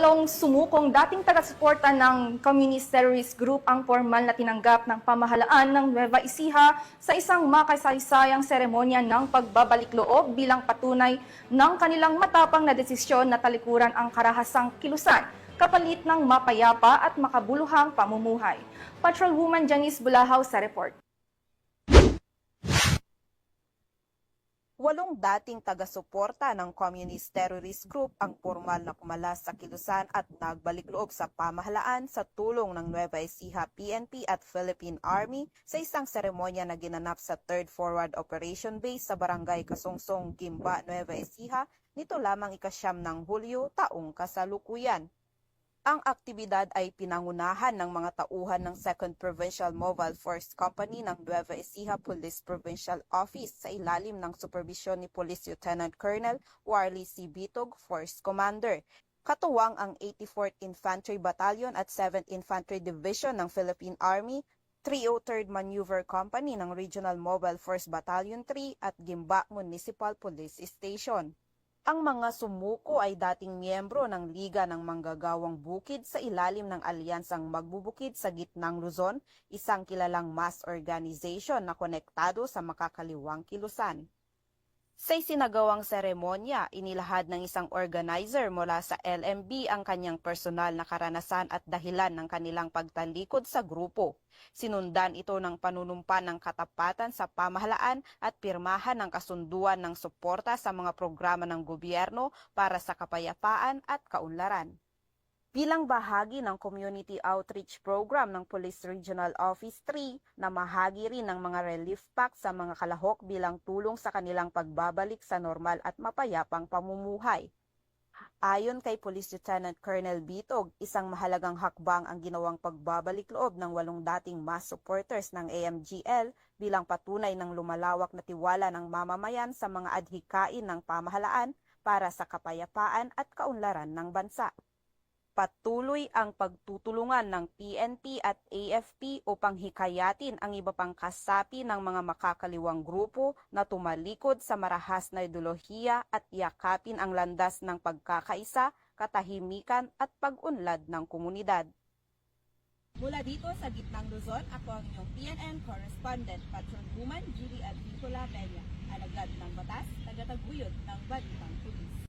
Walong sumukong dating taga-suporta ng Communist Terrorist Group ang formal na tinanggap ng pamahalaan ng Nueva Ecija sa isang makasaysayang seremonya ng pagbabalik-loob bilang patunay ng kanilang matapang na desisyon na talikuran ang karahasang kilusan kapalit ng mapayapa at makabuluhang pamumuhay. Patrolwoman Janice Bulahaw sa report. 8 dating taga-suporta ng Communist Terrorist Group ang formal na kumalas sa kilusan at nagbalik-loob sa pamahalaan sa tulong ng Nueva Ecija PNP at Philippine Army sa isang seremonya na ginanap sa 3rd Forward Operation Base sa Barangay Kasungsong, Gimba, Nueva Ecija nito lamang ika-9 ng Hulyo taong kasalukuyan. Ang aktibidad ay pinangunahan ng mga tauhan ng 2nd Provincial Mobile Force Company ng Nueva Ecija Police Provincial Office sa ilalim ng superbisyon ni Police Lieutenant Colonel Warley C. Bitog, Force Commander. Katuwang ang 84th Infantry Battalion at 7th Infantry Division ng Philippine Army, 303rd Maneuver Company ng Regional Mobile Force Battalion 3 at Gimba Municipal Police Station. Ang mga sumuko ay dating miyembro ng Liga ng Manggagawang Bukid sa ilalim ng Alyansang Magbubukid sa Gitnang Luzon, isang kilalang mass organization na konektado sa makakaliwang kilusan. Sa isinagawang seremonya, inilahad ng isang organizer mula sa LMB ang kanyang personal na karanasan at dahilan ng kanilang pagtalikod sa grupo. Sinundan ito ng panunumpa ng katapatan sa pamahalaan at pirmahan ng kasunduan ng suporta sa mga programa ng gobyerno para sa kapayapaan at kaunlaran. Bilang bahagi ng Community Outreach Program ng Police Regional Office 3 na mahagi rin ng mga relief pack sa mga kalahok bilang tulong sa kanilang pagbabalik sa normal at mapayapang pamumuhay. Ayon kay Police Lieutenant Colonel Bitog, isang mahalagang hakbang ang ginawang pagbabalik-loob ng 8 dating mass supporters ng AMGL bilang patunay ng lumalawak na tiwala ng mamamayan sa mga adhikain ng pamahalaan para sa kapayapaan at kaunlaran ng bansa. Patuloy ang pagtutulungan ng PNP at AFP upang hikayatin ang iba pang kasapi ng mga makakaliwang grupo na tumalikod sa marahas na ideolohiya at yakapin ang landas ng pagkakaisa, katahimikan at pag-unlad ng komunidad. Mula dito sa Gitnang Luzon, ako ang inyong PNN correspondent, Patrolwoman Julie Advicola Peña, alagad ng batas, tagataguyod ng Balitang Pulis.